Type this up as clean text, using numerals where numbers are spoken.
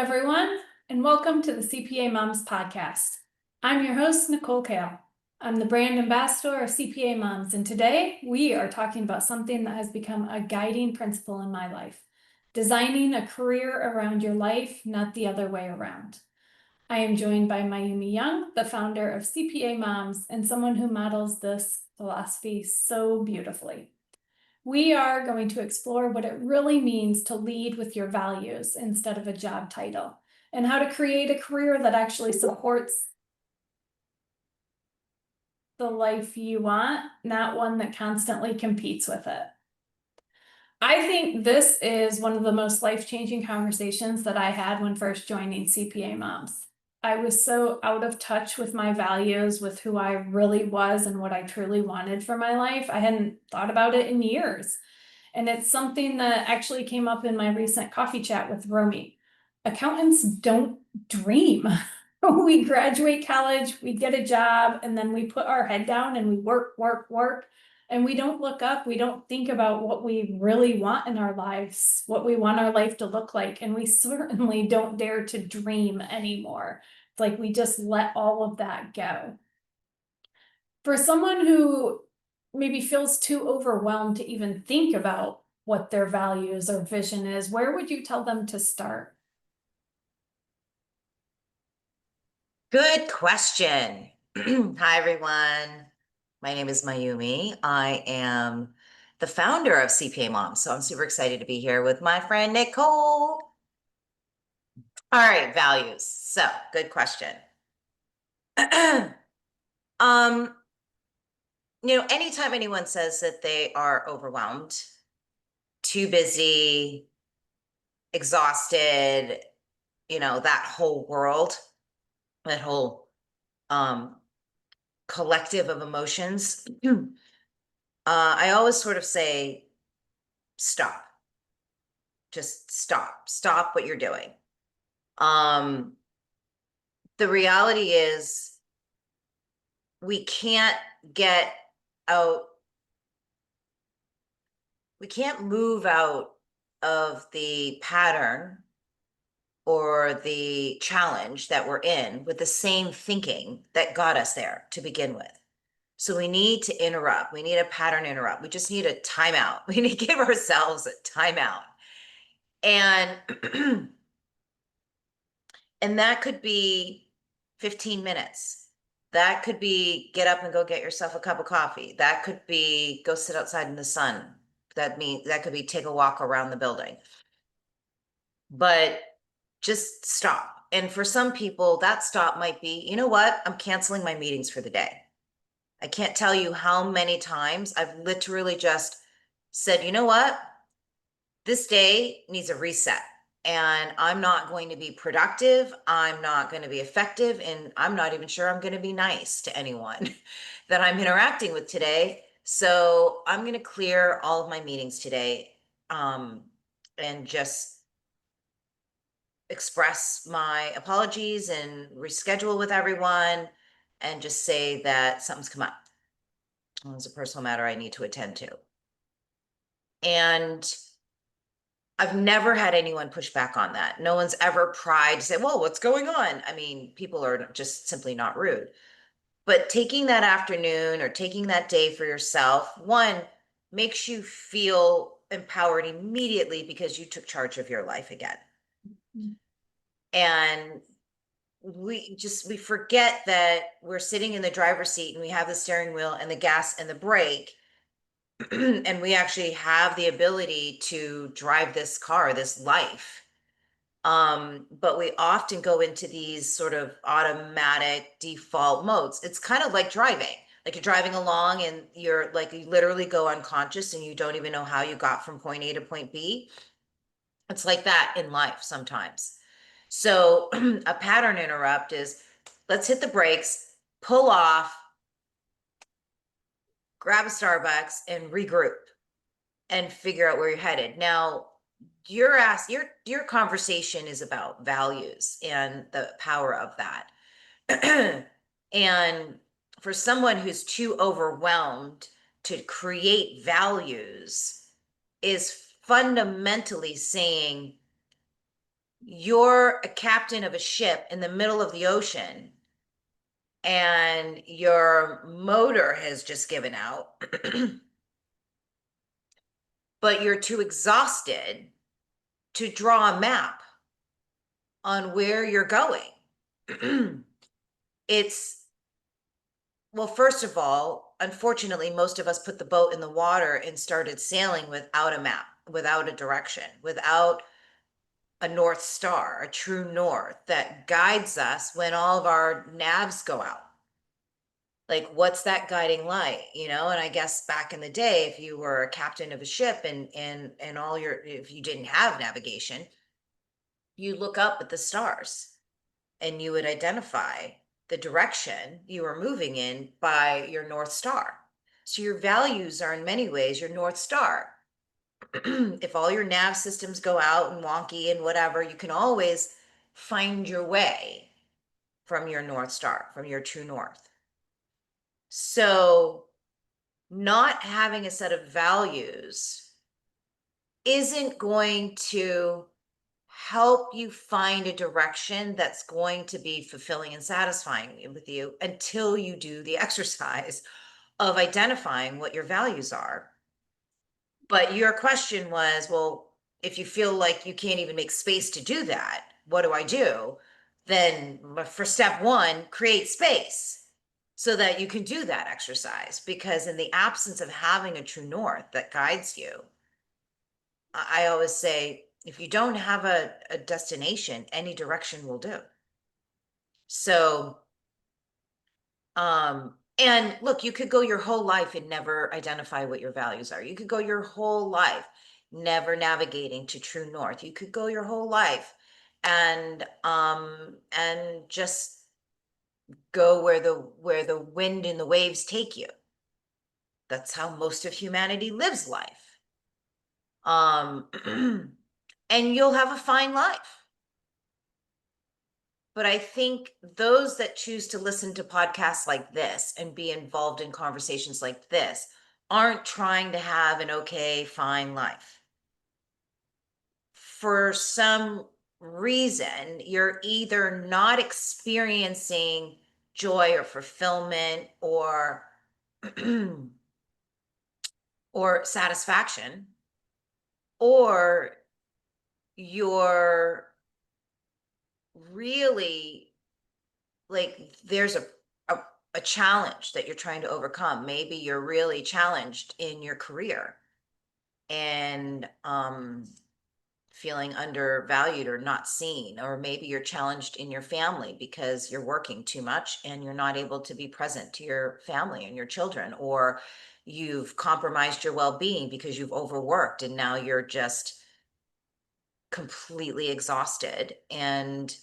everyone, and welcome to the CPA MOMS podcast. I'm your host, Nicole Kehl. I'm the brand ambassador of CPA MOMS, and today we are talking about something that has become a guiding principle in my life: designing a career around your life, not the other way around. I am joined by Mayumi Young, the founder of CPA MOMS, and someone who models this philosophy so beautifully. We are going to explore what it really means to lead with your values instead of a job title, and how to create a career that actually supports the life you want, not one that constantly competes with it. I think this is one of the most life-changing conversations that I had when first joining CPA MOMS. I was so out of touch with my values, with who I really was and what I truly wanted for my life. I hadn't thought about it in years. And it's something that actually came up in my recent coffee chat with Romy. Accountants don't dream. We graduate college, we get a job, and then we put our head down and we work, and we don't look up. We don't think about what we really want in our lives, what we want our life to look like. And we certainly don't dare to dream anymore. It's like we just let all of that go. For someone who maybe feels too overwhelmed to even think about what their values or vision is, where would you tell them to start? Good question. Hi, everyone. My name is Mayumi. I am the founder of CPA MOMS, so I'm super excited to be here with my friend Nicole. All right, values. So, good question. um, anytime anyone says that they are overwhelmed, too busy, exhausted, that whole world, that whole collective of emotions, I always sort of say, stop. Just stop what you're doing. Um, the reality is we can't get out, we can't move out of the pattern or the challenge that we're in with the same thinking that got us there to begin with. So we need to interrupt. We need a pattern interrupt. We just need a timeout. We need to give ourselves a timeout. And and that could be 15 minutes. That could be get up and go get yourself a cup of coffee. That could be go sit outside in the sun. That could be take a walk around the building. But just stop. And for some people, that stop might be, you know what? I'm canceling my meetings for the day. I can't tell you how many times I've literally just said, you know what? This day needs a reset. And I'm not going to be productive. I'm not going to be effective. And I'm not even sure I'm going to be nice to anyone that I'm interacting with today. So I'm going to clear all of my meetings today, and just express my apologies and reschedule with everyone and just say that something's come up. It's a personal matter I need to attend to. And I've never had anyone push back on that. No one's ever pried to say, well, what's going on? I mean, people are just simply not rude. But taking that afternoon or taking that day for yourself, one, makes you feel empowered immediately because you took charge of your life again. And we forget that we're sitting in the driver's seat and we have the steering wheel and the gas and the brake. And we actually have the ability to drive this car, this life. But we often go into these sort of automatic default modes. It's kind of like driving. Like you're driving along and you're like, you literally go unconscious and you don't even know how you got from point A to point B. It's like that in life sometimes. So a pattern interrupt is, let's hit the brakes, pull off, grab a Starbucks and regroup and figure out where you're headed. Now, your conversation is about values and the power of that. And for someone who's too overwhelmed to create values is fundamentally saying, you're a captain of a ship in the middle of the ocean and your motor has just given out, but you're too exhausted to draw a map on where you're going. It's, well, first of all, unfortunately, most of us put the boat in the water and started sailing without a map, without a direction, without a North Star, a true north that guides us when all of our navs go out. Like, what's that guiding light, you know? And I guess back in the day, if you were a captain of a ship and all your, if you didn't have navigation, you look up at the stars and you would identify the direction you were moving in by your North Star. So your values are in many ways your North Star. If all your nav systems go out and wonky and whatever, you can always find your way from your North Star, from your true north. So not having a set of values isn't going to help you find a direction that's going to be fulfilling and satisfying with you until you do the exercise of identifying what your values are. But your question was, well, if you feel like you can't even make space to do that, what do I do? Then for step one, create space so that you can do that exercise. Because in the absence of having a true north that guides you, I always say, if you don't have a destination, any direction will do. So, and look, you could go your whole life and never identify what your values are. You could go your whole life never navigating to true north. You could go your whole life and just go where the wind and the waves take you. That's how most of humanity lives life. And you'll have a fine life. But I think those that choose to listen to podcasts like this and be involved in conversations like this aren't trying to have an okay, fine life. For some reason, you're either not experiencing joy or fulfillment or satisfaction, or you're really like there's a a challenge that you're trying to overcome. Maybe you're really challenged in your career and feeling undervalued or not seen, or maybe you're challenged in your family because you're working too much and you're not able to be present to your family and your children, or you've compromised your well-being because you've overworked and now you're just completely exhausted and